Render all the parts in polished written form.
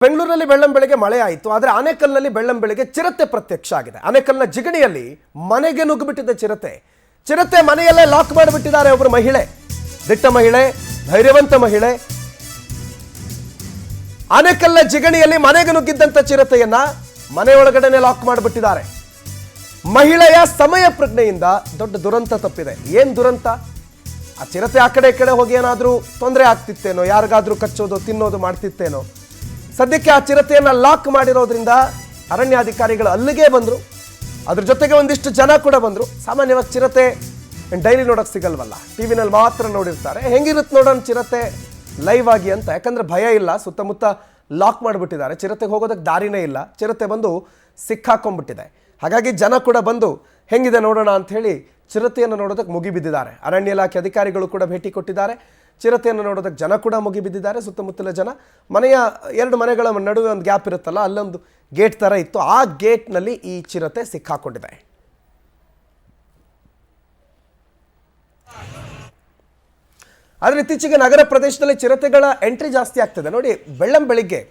ಬೆಂಗಳೂರಿನಲ್ಲಿ ಬೆಳ್ಳಂಬೆಳಗ್ಗೆ ಮಳೆ ಆಯಿತು. ಆದರೆ ಆನೇಕಲ್ನಲ್ಲಿ ಬೆಳ್ಳಂಬೆಳಗ್ಗೆ ಚಿರತೆ ಪ್ರತ್ಯಕ್ಷ ಆಗಿದೆ. ಆನೇಕಲ್ನ ಜಿಗಣಿಯಲ್ಲಿ ಮನೆಗೆ ನುಗ್ಗಿಬಿಟ್ಟಿದ್ದ ಚಿರತೆ ಮನೆಯಲ್ಲೇ ಲಾಕ್ ಮಾಡಿಬಿಟ್ಟಿದ್ದಾರೆ. ಒಬ್ಬರು ಮಹಿಳೆ, ದಿಟ್ಟ ಮಹಿಳೆ, ಧೈರ್ಯವಂತ ಮಹಿಳೆ, ಆನೇಕಲ್ನ ಜಿಗಣಿಯಲ್ಲಿ ಮನೆಗೆ ನುಗ್ಗಿದ್ದಂತ ಚಿರತೆಯನ್ನ ಮನೆಯೊಳಗಡೆನೆ ಲಾಕ್ ಮಾಡಿಬಿಟ್ಟಿದ್ದಾರೆ. ಮಹಿಳೆಯ ಸಮಯ ಪ್ರಜ್ಞೆಯಿಂದ ದೊಡ್ಡ ದುರಂತ ತಪ್ಪಿದೆ. ಏನ್ ದುರಂತ? ಆ ಚಿರತೆ ಆ ಕಡೆ ಈ ಕಡೆ ಹೋಗಿ ಏನಾದ್ರೂ ತೊಂದರೆ ಆಗ್ತಿತ್ತೇನೋ, ಯಾರಿಗಾದ್ರೂ ಕಚ್ಚೋದು ತಿನ್ನೋದು ಮಾಡ್ತಿತ್ತೇನೋ. ಸದ್ಯಕ್ಕೆ ಆ ಚಿರತೆಯನ್ನ ಲಾಕ್ ಮಾಡಿರೋದ್ರಿಂದ ಅರಣ್ಯಾಧಿಕಾರಿಗಳು ಅಲ್ಲಿಗೆ ಬಂದ್ರು. ಅದ್ರ ಜೊತೆಗೆ ಒಂದಿಷ್ಟು ಜನ ಕೂಡ ಬಂದ್ರು. ಸಾಮಾನ್ಯವಾಗಿ ಚಿರತೆ ಡೈಲಿ ನೋಡಕ್ ಸಿಗಲ್ವಲ್ಲ, ಟಿವಿನಲ್ಲಿ ಮಾತ್ರ ನೋಡಿರ್ತಾರೆ. ಹೆಂಗಿರುತ್ತೆ ನೋಡೋಣ ಚಿರತೆ ಲೈವ್ ಆಗಿ ಅಂತ. ಯಾಕಂದ್ರೆ ಭಯ ಇಲ್ಲ, ಸುತ್ತಮುತ್ತ ಲಾಕ್ ಮಾಡಿಬಿಟ್ಟಿದ್ದಾರೆ. ಚಿರತೆಗೆ ಹೋಗೋದಕ್ಕೆ ದಾರಿನೇ ಇಲ್ಲ. ಚಿರತೆ ಬಂದು ಸಿಕ್ಕಾಕೊಂಡ್ಬಿಟ್ಟಿದೆ. ಹಾಗಾಗಿ ಜನ ಕೂಡ ಬಂದು ಹೆಂಗಿದೆ ನೋಡೋಣ ಅಂತ ಹೇಳಿ ಚಿರತೆಯನ್ನು ನೋಡೋದಕ್ಕೆ ಮುಗಿಬಿದ್ದಿದ್ದಾರೆ. ಅರಣ್ಯ ಇಲಾಖೆ ಅಧಿಕಾರಿಗಳು ಕೂಡ ಭೇಟಿ ಕೊಟ್ಟಿದ್ದಾರೆ. ಚಿರತೆಯನ್ನು ನೋಡೋದಕ್ಕೆ ಜನ ಕೂಡ ಮುಗಿಬಿದ್ದಿದ್ದಾರೆ. ಸುತ್ತಮುತ್ತಲ ಜನ, ಮನೆಯ ಎರಡು ಮನೆಗಳ ನಡುವೆ ಒಂದು ಗ್ಯಾಪ್ ಇರುತ್ತಲ್ಲ, ಅಲ್ಲೊಂದು ಗೇಟ್ ಥರ ಇತ್ತು. ಆ ಗೇಟ್ನಲ್ಲಿ ಈ ಚಿರತೆ ಸಿಕ್ಕಾಕೊಂಡಿದೆ. ಆದರೆ ಇತ್ತೀಚೆಗೆ ನಗರ ಪ್ರದೇಶದಲ್ಲಿ ಚಿರತೆಗಳ ಎಂಟ್ರಿ ಜಾಸ್ತಿ ಆಗ್ತದೆ. ನೋಡಿ, ಬೆಳ್ಳಂಬೆಳಿಗ್ಗೆ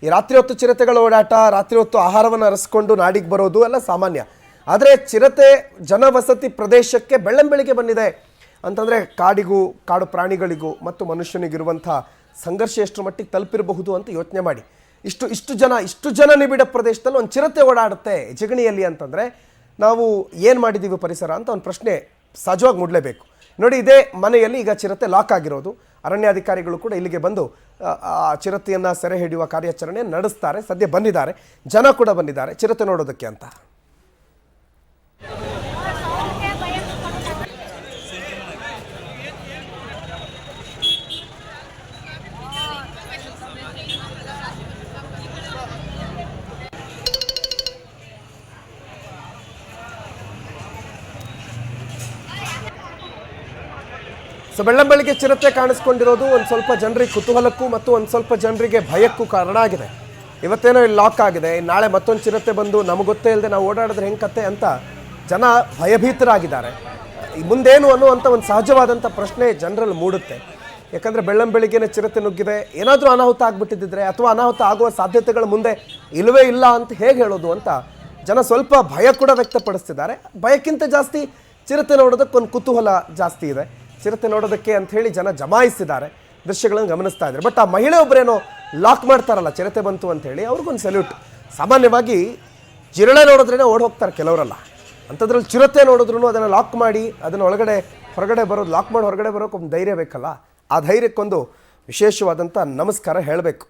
ಈ ರಾತ್ರಿ ಹೊತ್ತು ಚಿರತೆಗಳ ಓಡಾಟ, ರಾತ್ರಿ ಹೊತ್ತು ಆಹಾರವನ್ನು ಅರಸ್ಕೊಂಡು ನಾಡಿಗೆ ಬರೋದು ಎಲ್ಲ ಸಾಮಾನ್ಯ. ಆದರೆ ಚಿರತೆ ಜನವಸತಿ ಪ್ರದೇಶಕ್ಕೆ ಬೆಳ್ಳಂಬೆಳಿಗ್ಗೆ ಬಂದಿದೆ ಅಂತಂದರೆ ಕಾಡು ಪ್ರಾಣಿಗಳಿಗೂ ಮತ್ತು ಮನುಷ್ಯನಿಗಿರುವಂಥ ಸಂಘರ್ಷ ಎಷ್ಟು ಮಟ್ಟಿಗೆ ತಲುಪಿರಬಹುದು ಅಂತ ಯೋಚನೆ ಮಾಡಿ. ಇಷ್ಟು ಜನ ನಿಬಿಡ ಪ್ರದೇಶದಲ್ಲಿ ಒಂದು ಚಿರತೆ ಓಡಾಡುತ್ತೆ ಜಿಗಣಿಯಲ್ಲಿ ಅಂತಂದರೆ ನಾವು ಏನು ಮಾಡಿದ್ದೀವಿ ಪರಿಸರ ಅಂತ ಒಂದು ಪ್ರಶ್ನೆ ಸಹಜವಾಗಿ ಮೂಡಲೇಬೇಕು. ನೋಡಿ, ಇದೇ ಮನೆಯಲ್ಲಿ ಈಗ ಚಿರತೆ ಲಾಕ್ ಆಗಿರೋದು. ಅರಣ್ಯಾಧಿಕಾರಿಗಳು ಕೂಡ ಇಲ್ಲಿಗೆ ಬಂದು ಚಿರತೆಯನ್ನು ಸೆರೆ ಹಿಡಿಯುವ ಕಾರ್ಯಾಚರಣೆ ನಡೆಸ್ತಾರೆ. ಸದ್ಯ ಬಂದಿದ್ದಾರೆ, ಜನ ಕೂಡ ಬಂದಿದ್ದಾರೆ ಚಿರತೆ ನೋಡೋದಕ್ಕೆ ಅಂತ. ಸೊ ಬೆಳ್ಳಂಬೆಳಿಗ್ಗೆ ಚಿರತೆ ಕಾಣಿಸ್ಕೊಂಡಿರೋದು ಒಂದು ಸ್ವಲ್ಪ ಜನರಿಗೆ ಕುತೂಹಲಕ್ಕೂ ಮತ್ತು ಒಂದು ಸ್ವಲ್ಪ ಜನರಿಗೆ ಭಯಕ್ಕೂ ಕಾರಣ ಆಗಿದೆ. ಇವತ್ತೇನೋ ಇಲ್ಲಿ ಲಾಕ್ ಆಗಿದೆ, ನಾಳೆ ಮತ್ತೊಂದು ಚಿರತೆ ಬಂದು ನಮಗೆ ಗೊತ್ತೇ ಇಲ್ಲದೆ ನಾವು ಓಡಾಡಿದ್ರೆ ಹೆಂಗೆ ಕತೆ ಅಂತ ಜನ ಭಯಭೀತರಾಗಿದ್ದಾರೆ. ಮುಂದೇನು ಅನ್ನುವಂಥ ಒಂದು ಸಹಜವಾದಂಥ ಪ್ರಶ್ನೆ ಜನರಲ್ಲಿ ಮೂಡುತ್ತೆ. ಯಾಕಂದರೆ ಬೆಳ್ಳಂಬೆಳಿಗ್ಗೆನೇ ಚಿರತೆ ನುಗ್ಗಿದೆ, ಏನಾದರೂ ಅನಾಹುತ ಆಗಿಬಿಟ್ಟಿದ್ದರೆ ಅಥವಾ ಅನಾಹುತ ಆಗುವ ಸಾಧ್ಯತೆಗಳು ಮುಂದೆ ಇಲ್ಲವೇ ಇಲ್ಲ ಅಂತ ಹೇಗೆ ಹೇಳೋದು ಅಂತ ಜನ ಸ್ವಲ್ಪ ಭಯ ಕೂಡ ವ್ಯಕ್ತಪಡಿಸ್ತಿದ್ದಾರೆ. ಭಯಕ್ಕಿಂತ ಜಾಸ್ತಿ ಚಿರತೆ ನೋಡೋದಕ್ಕೆ ಒಂದು ಕುತೂಹಲ ಜಾಸ್ತಿ ಇದೆ. ಚಿರತೆ ನೋಡೋದಕ್ಕೆ ಅಂತ ಹೇಳಿ ಜನ ಜಮಾಯಿಸಿದ್ದಾರೆ, ದೃಶ್ಯಗಳನ್ನು ಗಮನಿಸ್ತಾ ಇದ್ದಾರೆ. ಬಟ್ ಆ ಮಹಿಳೆ ಒಬ್ಬರೇನೋ ಲಾಕ್ ಮಾಡ್ತಾರಲ್ಲ ಚಿರತೆ ಬಂತು ಅಂತ ಹೇಳಿ, ಅವ್ರಿಗೊಂದು ಸಲ್ಯೂಟ್. ಸಾಮಾನ್ಯವಾಗಿ ಜಿರಳೆ ನೋಡಿದ್ರೇ ಓಡ್ ಹೋಗ್ತಾರೆ ಕೆಲವರಲ್ಲ, ಅಂಥದ್ರಲ್ಲಿ ಚಿರತೆ ನೋಡಿದ್ರು ಅದನ್ನು ಲಾಕ್ ಮಾಡಿ ಅದನ್ನು ಹೊರಗಡೆ ಬರೋದು, ಲಾಕ್ ಮಾಡಿ ಹೊರಗಡೆ ಬರೋಕೆ ಒಂದು ಧೈರ್ಯ ಬೇಕಲ್ಲ. ಆ ಧೈರ್ಯಕ್ಕೊಂದು ವಿಶೇಷವಾದಂಥ ನಮಸ್ಕಾರ ಹೇಳಬೇಕು.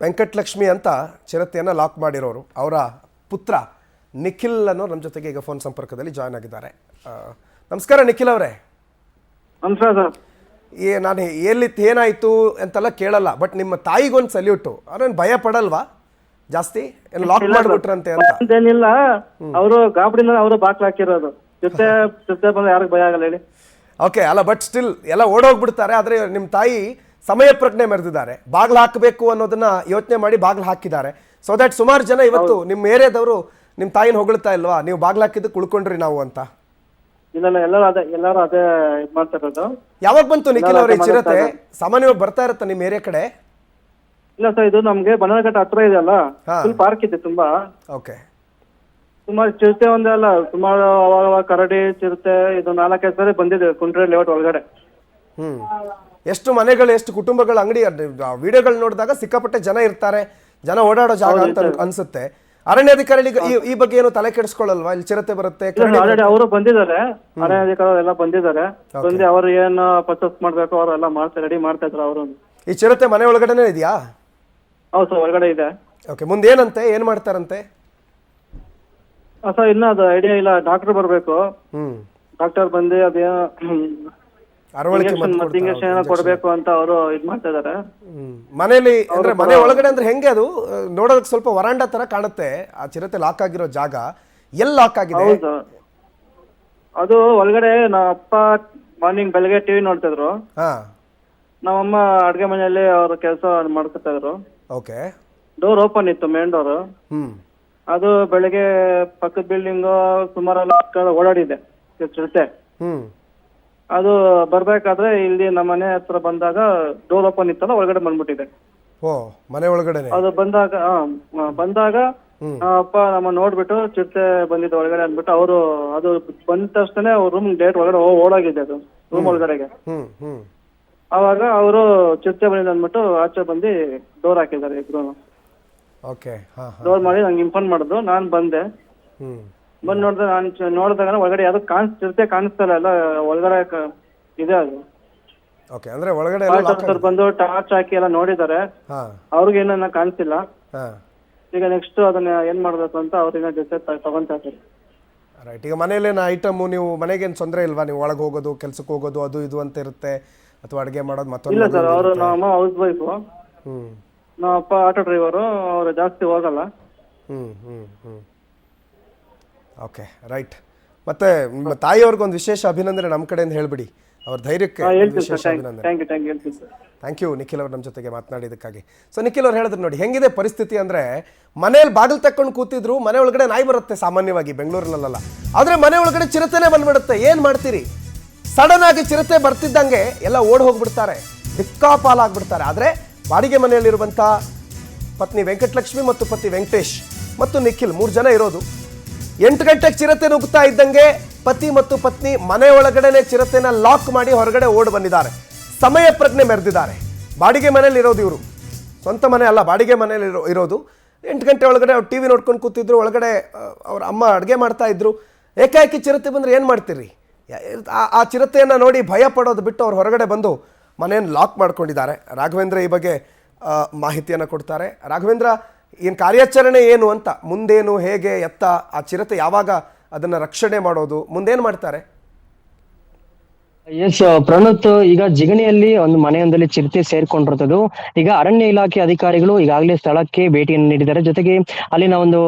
ವೆಂಕಟಲಕ್ಷ್ಮಿ ಅಂತ ಚಿರತೆಯನ್ನು ಲಾಕ್ ಮಾಡಿರೋರು, ಅವರ ಪುತ್ರ ನಿಖಿಲ್ ಅನ್ನೋ ನಮ್ಮ ಜೊತೆಗೆ ಈಗ ಫೋನ್ ಸಂಪರ್ಕದಲ್ಲಿ ಜಾಯ್ನ್ ಆಗಿದ್ದಾರೆ. ನಮಸ್ಕಾರ ನಿಖಿಲ್ ಅವರೇ. ನಮಸ್ಕಾರ ಸರ್. ನಾನು ಎಲ್ಲಿತ್ತು ಏನಾಯಿತು ಅಂತೆಲ್ಲ ಕೇಳಲ್ಲ, ಬಟ್ ನಿಮ್ಮ ತಾಯಿಗೊಂದು ಸಲ್ಯೂಟು. ಅವ್ರೇನು ಭಯ ಪಡಲ್ವಾ ಜಾಸ್ತಿ? ಏನು ಲಾಕ್ ಮಾಡಿಬಿಟ್ರಂತೆ ಅಂತ ಏನಿಲ್ಲ, ಅವರು ಗಾಬಡಿನ ಅವರು ಬಾಕ್ಲ ಹಾಕಿರೋದು. ಜೊತೆ ಬಂದ್ರೆ ಯಾರಿಗೆ ಭಯ ಆಗಲ್ಲ ಹೇಳಿ. ಓಕೆ, ಅಲ್ಲ, ಬಟ್ ಸ್ಟಿಲ್ ಎಲ್ಲ ಓಡೋಗ್ಬಿಡ್ತಾರೆ. ಆದರೆ ನಿಮ್ಮ ತಾಯಿ ಸಮಯ ಪ್ರಜ್ಞೆ ಮೆರೆದಿದ್ದಾರೆ. ಬಾಗ್ಲು ಹಾಕಬೇಕು ಅನ್ನೋದನ್ನ ಯೋಚನೆ ಮಾಡಿ ಬಾಗ್ಲು ಹಾಕಿದ್ದಾರೆ. ಸೊ ದಟ್ ಸುಮಾರು ಜನ ಇವತ್ತು ನಿಮ್ಮ ಏರಿಯಾದವರು ನಿಮ್ಮ ತಾಯಿನ ಹೊಗಳ್ತಾ ಇಲ್ವಾ, ನೀವು ಬಾಗ್ಲು ಹಾಕಿದ್ದಕ್ಕೆ ಉಳ್ಕೊಂಡ್ರಿ ನಾವು ಅಂತ? ಇಲ್ಲ, ಎಲ್ಲರೂ ಅದೇ ಇದು ಮಾಡ್ತಾ ಇರೋದು. ಯಾವಾಗ ಬಂತು ನಿಖಿಲ್ ಅವ್ರ ಚಿರತೆ? ಸಾಮಾನ್ಯವಾಗಿ ಬರ್ತಾ ಇರತ್ತ ನಿಮ್ಮ ಏರಿಯಾ ಕಡೆ? ಇಲ್ಲ ಸರ್, ಇದು ನಮ್ಗೆ ಬನನಘಟ್ಟ ಹತ್ರ ಇದೆ ಅಲ್ಲ, ಫುಲ್ ಪಾರ್ಕ್ ಇದೆ ತುಂಬಾ. ಓಕೆ, ಸುಮಾರು ಚಿರತೆ ಒಂದಲ್ಲ, ಸುಮಾರು ಅವಾಗ ಕರಡಿ ಚಿರತೆ ಇದು 4-5 ಸರಿ ಬಂದಿದೆ ಕುಂಟ್ರೆ ಲೇಔಟ್ ಒಳಗಡೆ. ಎಷ್ಟು ಮನೆಗಳು, ಎಷ್ಟು ಕುಟುಂಬಗಳ ಅಂಗಡಿ, ವಿಡಿಯೋಗಳು ನೋಡಿದಾಗ ಸಿಕ್ಕಾಪಟ್ಟೆ ಜನ ಇರ್ತಾರೆ, ಜನ ಓಡಾಡೋ ಜಾಗ ಅಂತ ಅನ್ಸುತ್ತೆ. ಅರಣ್ಯಾಧಿಕಾರಿಗಳಿಗೆ ಈ ಬಗ್ಗೆ ಏನು ತಲೆ ಕೆಡಿಸ್ಕೊಳ್ಳಲ್ವಾ? ಇಲ್ಲಿ ಚಿರತೆ ಬರುತ್ತೆ, ಆಲ್ರೆಡಿ ಅವರು ಬಂದಿದ್ದಾರೆ, ಅರಣ್ಯಾಧಿಕಾರಿ ಎಲ್ಲ ಬಂದಿದ್ದಾರೆ. ಬಂದು ಅವರು ಏನು ಪರ್ಚೇಸ್ ಮಾಡ್ಬೇಕು ಅವರೆಲ್ಲ ರೆಡಿ ಮಾಡ್ತಾ ಇದ್ರು ಅವರು. ಈ ಚಿರತೆ ಮನೆ ಒಳಗಡೆನೆ ಇದೆಯಾ? ಹೌದು ಸರ್, ಒಳಗಡೆ ಇದೆ. ಓಕೆ, ಮುಂದೆ ಏನಂತೆ, ಏನ್ ಮಾಡ್ತಾರಂತೆ ಸರ್? ಇನ್ನ ಅದು ಐಡಿಯಾ ಇಲ್ಲ. ಡಾಕ್ಟರ್ ಬರ್ಬೇಕು, ಡಾಕ್ಟರ್ ಬಂದು ಅದೇನೋ ಇಂಜೆಕ್ಷನ್ ಕೊಡ್ಬೇಕು ಅಂತ ಅವರು ಇದ್ ಮಾಡ್ತಾ ಇದಾರೆ. ಮನೇಲಿ ಅಂದ್ರೆ ಮನೆ ಒಳಗಡೆ ಅಂದ್ರೆ ಹೆಂಗೆ ಅದು ನೋಡೋದಕ್ಕೆ ಸ್ವಲ್ಪ ವರಾಂಡ ತರ ಕಾಣುತ್ತೆ. ಆ ಚಿರತೆ ಲಾಕ್ ಆಗಿರೋ ಜಾಗ ಎಲ್ಲಿ ಲಾಕ್ ಆಗಿದೆ? ಹೌದು, ಅದು ಒಳಗಡೆ ನಮ್ಮ ಅಪ್ಪ ಮಾರ್ನಿಂಗ್ ಬೆಳಗ್ಗೆ ಟಿವಿ ನೋಡ್ತಾ ಇದ್ರು, ನಮ್ಮಮ್ಮ ಅಡ್ಗೆ ಮನೆಯಲ್ಲಿ ಅವ್ರ ಕೆಲಸ ಮಾಡ್ಕೊತಾ ಇದ್ರು. ಓಕೆ, ಡೋರ್ ಓಪನ್ ಇತ್ತು, ಮೇನ್ ಡೋರ್. ಅದು ಬೆಳಗ್ಗೆ ಪಕ್ಕದ ಬಿಲ್ಡಿಂಗ್ ಸುಮಾರು ಓಡಾಡಿದೆ ಚಿರತೆ. ಅದು ಬರ್ಬೇಕಾದ್ರೆ ಇಲ್ಲಿ ನಮ್ಮ ಮನೆ ಹತ್ರ ಬಂದಾಗ ಡೋರ್ ಓಪನ್ ಇತ್ತಲ್ಲ, ಒಳಗಡೆ ಬಂದ್ಬಿಟ್ಟಿದೆ. ಓ, ಮನೆ ಒಳಗಡೆನೆ. ಅದು ಬಂದಾಗ ಅಪ್ಪ ನಮ್ಮ ನೋಡ್ಬಿಟ್ಟು ಚಿರತೆ ಬಂದಿದ್ದು ಒಳಗಡೆ ಅಂದ್ಬಿಟ್ಟು ಅವರು ಅದು ಬಂದ ತಕ್ಷಣ ಅವ್ರ ರೂಮ್ ಡೇಟ್ ಒಳಗಡೆ ಓಡಾಗಿದೆ ಅದು ರೂಮ್ ಒಳಗಡೆಗೆ. ಅವಾಗ ಅವರು ಚಿರತೆ ಬಂದಿದ್ದು ಅಂದ್ಬಿಟ್ಟು ಆಚೆ ಬಂದು ಡೋರ್ ಹಾಕಿದ್ದಾರೆ ಇಬ್ರು. ಓಕೆ. ಡೋರ್ ಮಾಡಿ ನಂಗೆ ಇನ್ಫಾರ್ಮ್ ಮಾಡಿದ್ರು. ನಾನ್ ಬಂದೆ. ಬಂದ್ ನೋಡಿದ್ರೆ ನಾನು ನೋಡಿದಾಗ ಒಳಗಡೆ ಯಾವ್ದು ಚಿರತೆ ಕಾಣಿಸ್ತಾ ಇಲ್ಲ, ಎಲ್ಲ ಒಳಗಡೆ ಇದೆ ಅದು. ಓಕೆ, ಅಂದ್ರೆ ಒಳಗಡೆ ಬಂದು ಟಾರ್ಚ್ ಹಾಕಿ ಎಲ್ಲ ನೋಡಿದ್ದಾರೆ, ಅವ್ರಿಗೆ ಏನನ್ನ ಕಾಣಿಸಿಲ್ಲ. ಈಗ ನೆಕ್ಸ್ಟ್ ಅದನ್ನ ಏನ್ ಮಾಡ್ಬೇಕು ಅಂತ ಅವ್ರಿಗೆ ಡಿಸೈಡ್ ತಗೊಂತಾ ಇದ್ದಾರೆ. ರೈಟ್. ಈಗ ಮನೇಲೇನ ಐಟಮ್ ನೀವು ಮನೆಗೇನು ತೊಂದರೆ ಇಲ್ವಾ? ನೀವು ಒಳಗೆ ಹೋಗೋದು, ಕೆಲ್ಸಕ್ಕೆ ಹೋಗೋದು, ಅದು ಇದು ಅಂತ ಇರುತ್ತೆ, ಅಥವಾ ಅಡುಗೆ ಮಾಡೋದು ಮತ್ತೊಂದು? ಇಲ್ಲ ಸರ್, ಅವರು ನಮ್ಮ ಹೌಸ್ ವೈಫು, ನಮ್ಮ ಅಪ್ಪ ಆಟೋ ಡ್ರೈವರು, ಅವ್ರು ಜಾಸ್ತಿ ಹೋಗಲ್ಲ. Okay, right. ಮತ್ತೆ ನಿಮ್ಮ ತಾಯಿಯವ್ರಿಗೊಂದು ವಿಶೇಷ ಅಭಿನಂದನೆ ನಮ್ಮ ಕಡೆಯಿಂದ ಹೇಳ್ಬಿಡಿ, ಅವ್ರ ಧೈರ್ಯಕ್ಕೆ ವಿಶೇಷ ಅಭಿನಂದನೆ. ಥ್ಯಾಂಕ್ ಯು ನಿಖಿಲ್ ಅವ್ರು ನಮ್ಮ ಜೊತೆಗೆ ಮಾತನಾಡಿದ್ದಕ್ಕಾಗಿ. ಸೊ ನಿಖಿಲ್ ಅವ್ರು ಹೇಳಿದ್ರು ನೋಡಿ ಹೆಂಗಿದೆ ಪರಿಸ್ಥಿತಿ ಅಂದರೆ, ಮನೇಲಿ ಬಾಗಿಲು ತಕ್ಕೊಂಡು ಕೂತಿದ್ರು, ಮನೆ ಒಳಗಡೆ ನಾಯಿ ಬರುತ್ತೆ ಸಾಮಾನ್ಯವಾಗಿ ಬೆಂಗಳೂರಿನಲ್ಲ, ಆದರೆ ಮನೆ ಒಳಗಡೆ ಚಿರತೆನೇ ಬಂದ್ಬಿಡುತ್ತೆ. ಏನು ಮಾಡ್ತೀರಿ? ಸಡನ್ ಆಗಿ ಚಿರತೆ ಬರ್ತಿದ್ದಂಗೆ ಎಲ್ಲ ಓಡ್ ಹೋಗ್ಬಿಡ್ತಾರೆ, ದಿಕ್ಕಾಪಾಲಾಗ್ಬಿಡ್ತಾರೆ. ಆದರೆ ಬಾಡಿಗೆ ಮನೆಯಲ್ಲಿರುವಂಥ ಪತ್ನಿ ವೆಂಕಟಲಕ್ಷ್ಮಿ ಮತ್ತು ಪತಿ ವೆಂಕಟೇಶ್ ಮತ್ತು ನಿಖಿಲ್ 3 ಜನ ಇರೋದು. 8 ಗಂಟೆಗೆ ಚಿರತೆ ನುಗ್ಗುತ್ತಾ ಇದ್ದಂಗೆ ಪತಿ ಮತ್ತು ಪತ್ನಿ ಮನೆ ಒಳಗಡೆನೆ ಚಿರತೆನ ಲಾಕ್ ಮಾಡಿ ಹೊರಗಡೆ ಓಡ್ ಬಂದಿದ್ದಾರೆ. ಸಮಯ ಪ್ರಜ್ಞೆ ಮೆರೆದಿದ್ದಾರೆ. ಬಾಡಿಗೆ ಮನೇಲಿ ಇರೋದು ಇವರು, ಸ್ವಂತ ಮನೆ ಅಲ್ಲ, ಬಾಡಿಗೆ ಮನೇಲಿ ಇರೋದು. 8 ಗಂಟೆ ಒಳಗಡೆ ಅವ್ರು ಟಿ ವಿ ನೋಡ್ಕೊಂಡು ಕೂತಿದ್ರು, ಒಳಗಡೆ ಅವ್ರ ಅಮ್ಮ ಅಡುಗೆ ಮಾಡ್ತಾ ಇದ್ರು. ಏಕಾಏಕಿ ಚಿರತೆ ಬಂದರೆ ಏನು ಮಾಡ್ತೀರಿ? ಆ ಚಿರತೆಯನ್ನು ನೋಡಿ ಭಯ ಪಡೋದು ಬಿಟ್ಟು ಅವ್ರು ಹೊರಗಡೆ ಬಂದು ಮನೆಯನ್ನು ಲಾಕ್ ಮಾಡ್ಕೊಂಡಿದ್ದಾರೆ. ರಾಘವೇಂದ್ರ ಈ ಬಗ್ಗೆ ಮಾಹಿತಿಯನ್ನು ಕೊಡ್ತಾರೆ. ರಾಘವೇಂದ್ರ, ಏನು ಕಾರ್ಯಾಚರಣೆ ಏನು ಅಂತ, ಮುಂದೇನು, ಹೇಗೆ, ಎತ್ತ, ಆ ಚಿರತೆ ಯಾವಾಗ ಅದನ್ನು ರಕ್ಷಣೆ ಮಾಡೋದು, ಮುಂದೇನು ಮಾಡ್ತಾರೆ? ಎಸ್ ಪ್ರಣತ್, ಈಗ ಜಿಗಣಿಯಲ್ಲಿ ಒಂದು ಮನೆಯೊಂದಲ್ಲಿ ಚಿರತೆ ಸೇರ್ಕೊಂಡಿರ್ತದ್ದು. ಈಗ ಅರಣ್ಯ ಇಲಾಖೆ ಅಧಿಕಾರಿಗಳು ಈಗಾಗಲೇ ಸ್ಥಳಕ್ಕೆ ಭೇಟಿಯನ್ನು ನೀಡಿದ್ದಾರೆ. ಜೊತೆಗೆ ಅಲ್ಲಿನ ಒಂದು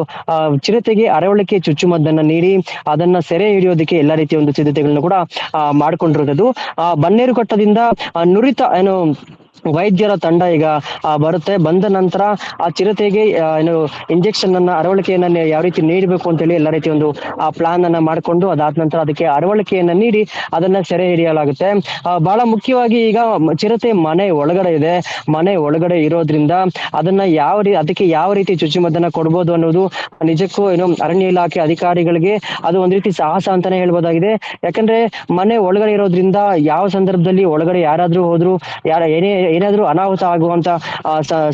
ಚಿರತೆಗೆ ಅರವಳಿಕೆ ಚುಚ್ಚುಮದ್ದನ್ನ ನೀಡಿ ಅದನ್ನ ಸೆರೆ ಹಿಡಿಯೋದಕ್ಕೆ ಎಲ್ಲ ರೀತಿಯ ಒಂದು ಸಿದ್ಧತೆಗಳನ್ನು ಕೂಡ ಮಾಡ್ಕೊಂಡಿರೋದು. ಬನ್ನೇರುಘಟ್ಟದಿಂದ ನುರಿತ ವೈದ್ಯರ ತಂಡ ಈಗ ಬರುತ್ತೆ. ಬಂದ ನಂತರ ಆ ಚಿರತೆಗೆ ಇಂಜೆಕ್ಷನ್ ಅನ್ನ, ಅರವಳಿಕೆಯನ್ನ ಯಾವ ರೀತಿ ನೀಡಬೇಕು ಅಂತೇಳಿ ಎಲ್ಲ ರೀತಿಯ ಒಂದು ಪ್ಲಾನ್ ಅನ್ನ ಮಾಡಿಕೊಂಡು ಅದಾದ ನಂತರ ಅದಕ್ಕೆ ಅರವಳಿಕೆಯನ್ನ ನೀಡಿ ಅದನ್ನ ಸೆರೆ ಹಿಡಿಯಲಾಗುತ್ತೆ. ಬಹಳ ಮುಖ್ಯವಾಗಿ ಈಗ ಚಿರತೆ ಮನೆ ಒಳಗಡೆ ಇದೆ. ಮನೆ ಒಳಗಡೆ ಇರೋದ್ರಿಂದ ಅದನ್ನ ಅದಕ್ಕೆ ಯಾವ ರೀತಿ ಚುಚ್ಚುಮದ್ದನ್ನ ಕೊಡ್ಬೋದು ಅನ್ನೋದು ನಿಜಕ್ಕೂ ಅರಣ್ಯ ಇಲಾಖೆ ಅಧಿಕಾರಿಗಳಿಗೆ ಅದು ಒಂದ್ ರೀತಿ ಸಾಹಸ ಅಂತಾನೆ ಹೇಳ್ಬೋದಾಗಿದೆ. ಯಾಕಂದ್ರೆ ಮನೆ ಒಳಗಡೆ ಇರೋದ್ರಿಂದ ಯಾವ ಸಂದರ್ಭದಲ್ಲಿ ಒಳಗಡೆ ಯಾರಾದ್ರೂ ಹೋದ್ರು, ಏನಾದ್ರೂ ಅನಾಹುತ ಆಗುವಂತ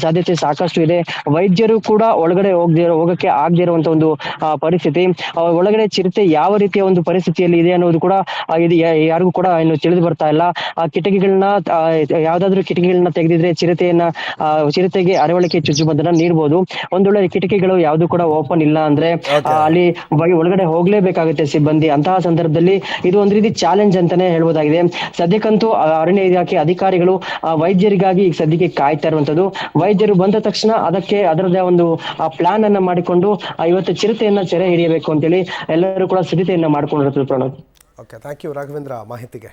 ಸಾಧ್ಯತೆ ಸಾಕಷ್ಟು ಇದೆ. ವೈದ್ಯರು ಕೂಡ ಒಳಗಡೆ ಹೋಗಕ್ಕೆ ಆಗದೆ ಇರುವಂತ ಒಂದು ಪರಿಸ್ಥಿತಿ. ಒಳಗಡೆ ಚಿರತೆ ಯಾವ ರೀತಿಯ ಒಂದು ಪರಿಸ್ಥಿತಿಯಲ್ಲಿ ಇದೆ ಅನ್ನೋದು ಕೂಡ ಇದು ಯಾರಿಗೂ ಕೂಡ ಇನ್ನು ತಿಳಿದು ಬರ್ತಾ ಇಲ್ಲ. ಕಿಟಕಿಗಳನ್ನ ಯಾವ್ದಾದ್ರು ಕಿಟಕಿಗಳನ್ನ ತೆಗೆದಿದ್ರೆ ಚಿರತೆಗೆ ಅರವಳಿಕೆ ಚುಚ್ಚುಮದ್ದನ್ನ ನೀಡಬಹುದು. ಒಂದ್ ವೇಳೆ ಕಿಟಕಿಗಳು ಯಾವ್ದು ಕೂಡ ಓಪನ್ ಇಲ್ಲ ಅಂದ್ರೆ ಅಲ್ಲಿ ಒಳಗಡೆ ಹೋಗ್ಲೇಬೇಕಾಗುತ್ತೆ ಸಿಬ್ಬಂದಿ. ಅಂತಹ ಸಂದರ್ಭದಲ್ಲಿ ಇದು ಒಂದ್ ರೀತಿ ಚಾಲೆಂಜ್ ಅಂತಾನೆ ಹೇಳ್ಬೋದಾಗಿದೆ. ಸದ್ಯಕ್ಕಂತೂ ಅರಣ್ಯ ಇಲಾಖೆ ಅಧಿಕಾರಿಗಳು ವೈದ್ಯರಿಗಾಗಿ ಈಗ ಸದ್ಯಕ್ಕೆ ಕಾಯ್ತಾ ಇರುವಂತದ್ದು. ವೈದ್ಯರು ಬಂದ ತಕ್ಷಣ ಅದರದೇ ಒಂದು ಪ್ಲಾನ್ ಅನ್ನ ಮಾಡಿಕೊಂಡು ಇವತ್ತು ಚಿರತೆಯನ್ನ ಸೆರೆ ಹಿಡಿಯಬೇಕು ಅಂತೇಳಿ ಎಲ್ಲರೂ ಕೂಡ ಸಿದ್ಧತೆಯನ್ನ ಮಾಡ್ಕೊಂಡಿರ್ತಾರೆ. Pranav, okay, thank you Raghavendra ಮಾಹಿತಿಗೆ.